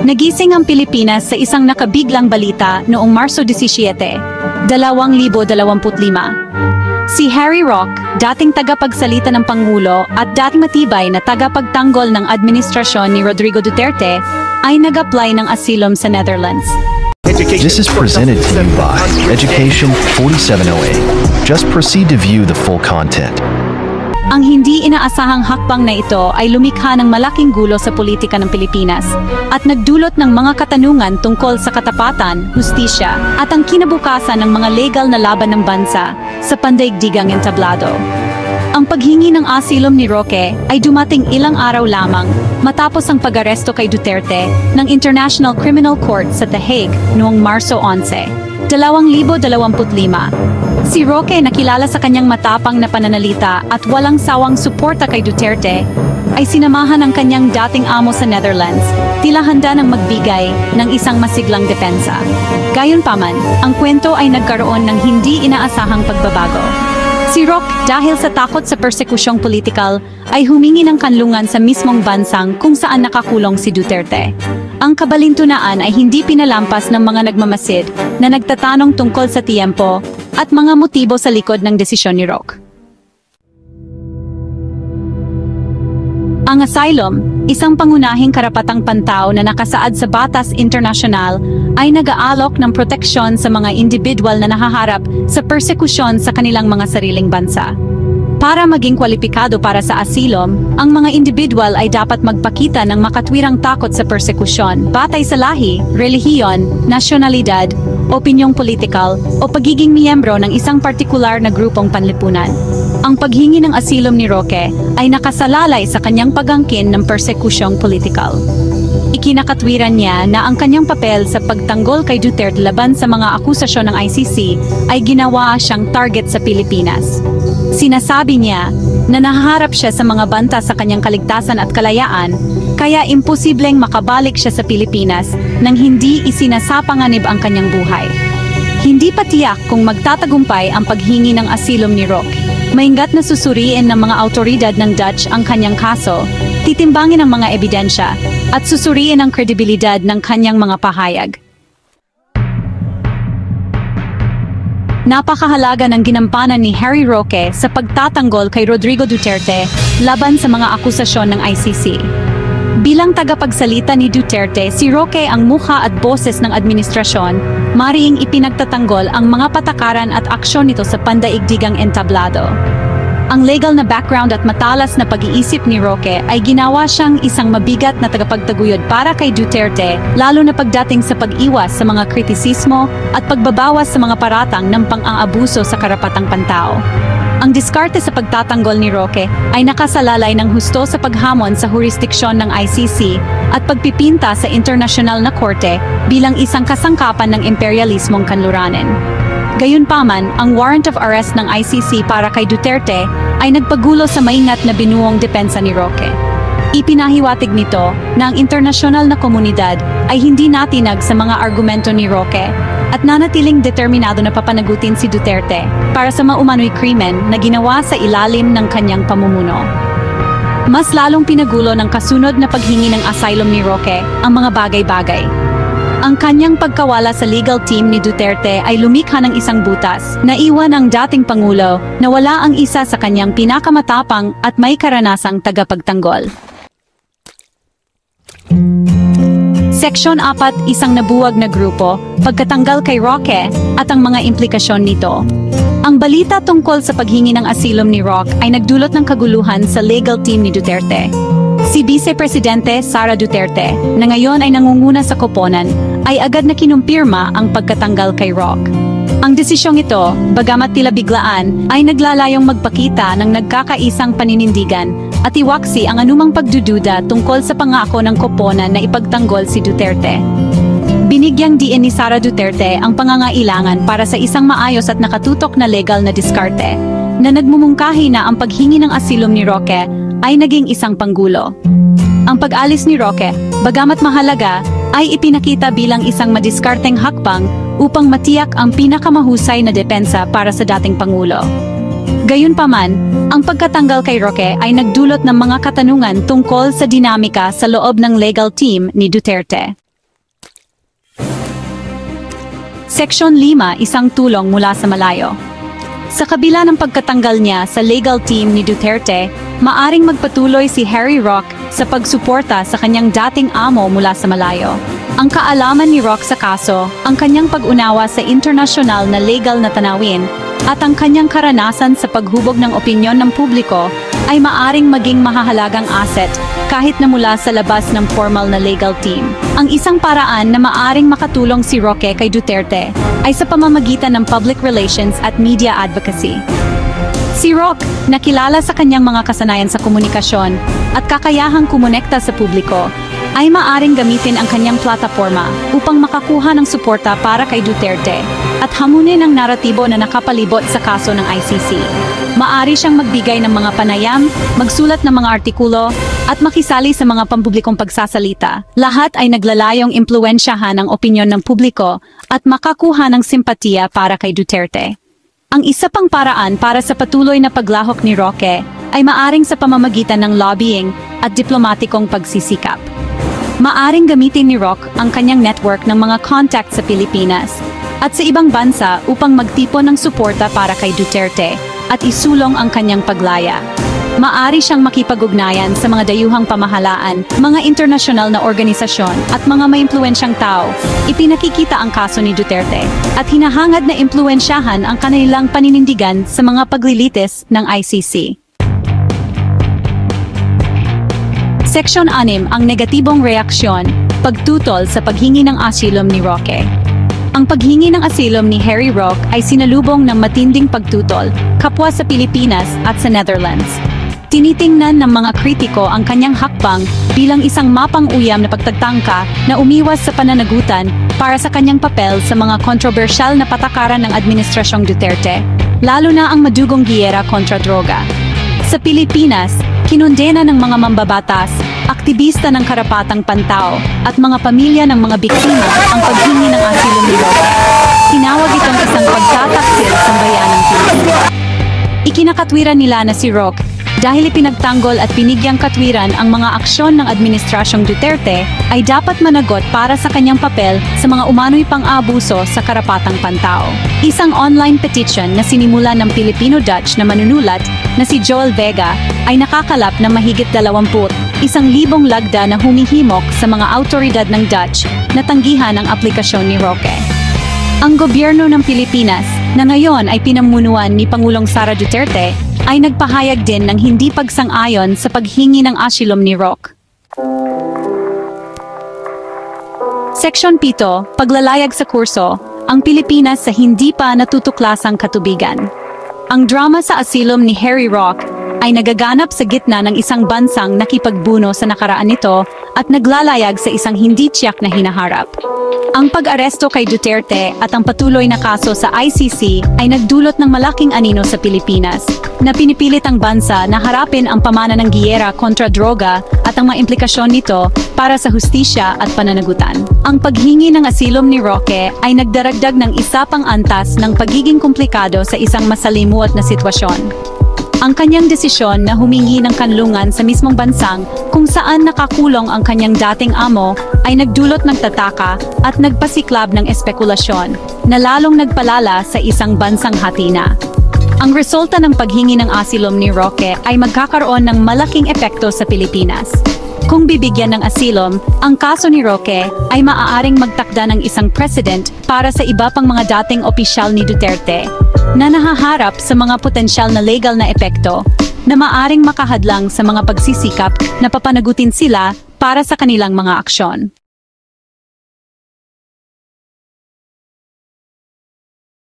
Nagising ang Pilipinas sa isang nakabiglang balita noong Marso 17, 2025. Si Harry Roque, dating tagapagsalita ng Pangulo at dating matibay na tagapagtanggol ng administrasyon ni Rodrigo Duterte, ay nag-apply ng asylum sa Netherlands. This is presented to you by Education 4708. Just proceed to view the full content. Ang hindi inaasahang hakbang na ito ay lumikha ng malaking gulo sa politika ng Pilipinas at nagdulot ng mga katanungan tungkol sa katapatan, hustisya at ang kinabukasan ng mga legal na laban ng bansa sa pandaigdigang entablado. Ang paghingi ng asilom ni Roque ay dumating ilang araw lamang matapos ang pag-aresto kay Duterte ng International Criminal Court sa The Hague noong Marso 11, 2025. Si Roque, nakilala sa kanyang matapang na pananalita at walang sawang suporta kay Duterte, ay sinamahan ng kanyang dating amo sa Netherlands, tila handa ng magbigay ng isang masiglang depensa. Gayunpaman, ang kwento ay nagkaroon ng hindi inaasahang pagbabago. Si Roque, dahil sa takot sa persekusyong politikal, ay humingi ng kanlungan sa mismong bansang kung saan nakakulong si Duterte. Ang kabalintunaan ay hindi pinalampas ng mga nagmamasid na nagtatanong tungkol sa tiyempo at mga motibo sa likod ng desisyon ni Roque. Ang asylum, isang pangunahing karapatang pantao na nakasaad sa Batas Internasyonal, ay nag-aalok ng proteksyon sa mga individual na nahaharap sa persekusyon sa kanilang mga sariling bansa. Para maging kwalipikado para sa asilom, ang mga individual ay dapat magpakita ng makatwirang takot sa persekusyon batay sa lahi, relihiyon, nasyonalidad, opinyong politikal, o pagiging miyembro ng isang partikular na grupong panlipunan. Ang paghingi ng asilom ni Roque ay nakasalalay sa kanyang pagangkin ng persekusyong politikal. Ikinakatwiran niya na ang kanyang papel sa pagtanggol kay Duterte laban sa mga akusasyon ng ICC ay ginawa siyang target sa Pilipinas. Sinasabi niya na nahaharap siya sa mga banta sa kanyang kaligtasan at kalayaan, kaya imposibleng makabalik siya sa Pilipinas nang hindi isinasapanganib ang kanyang buhay. Hindi pa tiyak kung magtatagumpay ang paghingi ng asilom ni Roque. Maingat na susuriin ng mga autoridad ng Dutch ang kanyang kaso, titimbangin ang mga ebidensya, at susuriin ang kredibilidad ng kanyang mga pahayag. Napakahalaga ng ginampanan ni Harry Roque sa pagtatanggol kay Rodrigo Duterte laban sa mga akusasyon ng ICC. Bilang tagapagsalita ni Duterte, si Roque ang mukha at boses ng administrasyon, mariing ipinagtatanggol ang mga patakaran at aksyon nito sa pandaigdigang entablado. Ang legal na background at matalas na pag-iisip ni Roque ay ginawa siyang isang mabigat na tagapagtaguyod para kay Duterte, lalo na pagdating sa pag-iwas sa mga kritisismo at pagbabawas sa mga paratang ng pang-aabuso sa karapatang pantao. Ang diskarte sa pagtatanggol ni Roque ay nakasalalay ng husto sa paghamon sa jurisdiksyon ng ICC at pagpipinta sa internasyonal na korte bilang isang kasangkapan ng imperialismong kanluranin. Gayunpaman, ang warrant of arrest ng ICC para kay Duterte ay nagpagulo sa maingat na binuong depensa ni Roque. Ipinahiwatig nito na ang internasyonal na komunidad ay hindi natinag sa mga argumento ni Roque at nanatiling determinado na papanagutin si Duterte para sa maumano'y krimen na ginawa sa ilalim ng kanyang pamumuno. Mas lalong pinagulo ng kasunod na paghingi ng asylum ni Roque ang mga bagay-bagay. Ang kanyang pagkawala sa legal team ni Duterte ay lumikha ng isang butas na iwan ang dating Pangulo na wala ang isa sa kanyang pinakamatapang at may karanasang tagapagtanggol. Seksyon 4, isang nabuwag na grupo, pagkatanggal kay Roque at ang mga implikasyon nito. Ang balita tungkol sa paghingi ng asilom ni Roque ay nagdulot ng kaguluhan sa legal team ni Duterte. Si Vice Presidente Sara Duterte, na ngayon ay nangunguna sa koponan, ay agad na kinumpirma ang pagkatanggal kay Roque. Ang desisyong ito, bagamat tila biglaan, ay naglalayong magpakita ng nagkakaisang paninindigan at iwaksi ang anumang pagdududa tungkol sa pangako ng koponan na ipagtanggol si Duterte. Binigyang diin ni Sara Duterte ang pangangailangan para sa isang maayos at nakatutok na legal na diskarte, na nagmumungkahi na ang paghingi ng asilom ni Roque ay naging isang panggulo. Ang pag-alis ni Roque, bagamat mahalaga, ay ipinakita bilang isang madiskarteng hakbang upang matiyak ang pinakamahusay na depensa para sa dating Pangulo. Gayunpaman, ang pagkatanggal kay Roque ay nagdulot ng mga katanungan tungkol sa dinamika sa loob ng legal team ni Duterte. Seksyon 5, isang tulong mula sa malayo. Sa kabila ng pagkatanggal niya sa legal team ni Duterte, maaring magpatuloy si Harry Roque sa pagsuporta sa kanyang dating amo mula sa malayo. Ang kaalaman ni Roque sa kaso, ang kanyang pag-unawa sa internasyonal na legal na tanawin, at ang kanyang karanasan sa paghubog ng opinyon ng publiko ay maaring maging mahahalagang asset kahit na mula sa labas ng formal na legal team. Ang isang paraan na maaring makatulong si Roque kay Duterte ay sa pamamagitan ng public relations at media advocacy. Si Roque, nakilala sa kanyang mga kasanayan sa komunikasyon at kakayahang kumonekta sa publiko, ay maaring gamitin ang kanyang plataforma upang makakuha ng suporta para kay Duterte at hamunin ang naratibo na nakapalibot sa kaso ng ICC. Maari siyang magbigay ng mga panayam, magsulat ng mga artikulo, at makisali sa mga pampublikong pagsasalita. Lahat ay naglalayong impluwensyahan ang opinyon ng publiko at makakuha ng simpatiya para kay Duterte. Ang isa pang paraan para sa patuloy na paglahok ni Roque ay maaring sa pamamagitan ng lobbying at diplomatikong pagsisikap. Maaring gamitin ni Roque ang kanyang network ng mga contact sa Pilipinas at sa ibang bansa upang magtipon ng suporta para kay Duterte at isulong ang kanyang paglaya. Maari siyang makipag-ugnayan sa mga dayuhang pamahalaan, mga internasyonal na organisasyon at mga maimpluwensyang tao. Ipinakikita ang kaso ni Duterte at hinahangad na impluwensyahan ang kanilang paninindigan sa mga paglilitis ng ICC. Seksyon 6, ang negatibong reaksyon, pagtutol sa paghingi ng asilom ni Roque. Ang paghingi ng asilom ni Harry Roque ay sinalubong ng matinding pagtutol, kapwa sa Pilipinas at sa Netherlands. Tinitingnan ng mga kritiko ang kanyang hakbang bilang isang mapang-uyam na pagtatangka na umiwas sa pananagutan para sa kanyang papel sa mga kontrobersyal na patakaran ng Administrasyong Duterte, lalo na ang madugong giyera kontra droga. Sa Pilipinas, kinondena ng mga mambabatas, aktivista ng karapatang pantao, at mga pamilya ng mga biktima ang paghingi ng asilom ni Roque. Tinawag itong isang pagtataksil sa bayanang Pilipino. Ikinakatwiran nila na si Roque dahil ipinagtanggol at binigyang katwiran ang mga aksyon ng Administrasyong Duterte ay dapat managot para sa kanyang papel sa mga umano'y pang-aabuso sa karapatang pantao. Isang online petition na sinimula ng Filipino-Dutch na manunulat na si Joel Vega ay nakakalap ng mahigit 21,000 lagda na humihimok sa mga autoridad ng Dutch na tanggihan ang aplikasyon ni Roque. Ang gobyerno ng Pilipinas, na ngayon ay pinamunuan ni Pangulong Sara Duterte, ay nagpahayag din ng hindi pagsang-ayon sa paghingi ng asilom ni Roque. Seksyon 7, paglalayag sa kurso, ang Pilipinas sa hindi pa natutuklasang katubigan. Ang drama sa asilom ni Harry Roque ay nagaganap sa gitna ng isang bansang nakipagbuno sa nakaraan nito at naglalayag sa isang hindi tiyak na hinaharap. Ang pag-aresto kay Duterte at ang patuloy na kaso sa ICC ay nagdulot ng malaking anino sa Pilipinas, na pinipilit ang bansa na harapin ang pamana ng giyera kontra droga at ang mga implikasyon nito para sa hustisya at pananagutan. Ang paghingi ng asilom ni Roque ay nagdaragdag ng isa pang antas ng pagiging komplikado sa isang masalimuot na sitwasyon. Ang kanyang desisyon na humingi ng kanlungan sa mismong bansang kung saan nakakulong ang kanyang dating amo ay nagdulot ng tataka at nagpasiklab ng espekulasyon na lalong nagpalala sa isang bansang hatina. Ang resulta ng paghingi ng asilom ni Roque ay magkakaroon ng malaking epekto sa Pilipinas. Kung bibigyan ng asilom, ang kaso ni Roque ay maaaring magtakda ng isang precedent para sa iba pang mga dating opisyal ni Duterte na nahaharap sa mga potensyal na legal na epekto na maaring makahadlang sa mga pagsisikap na papanagutin sila para sa kanilang mga aksyon.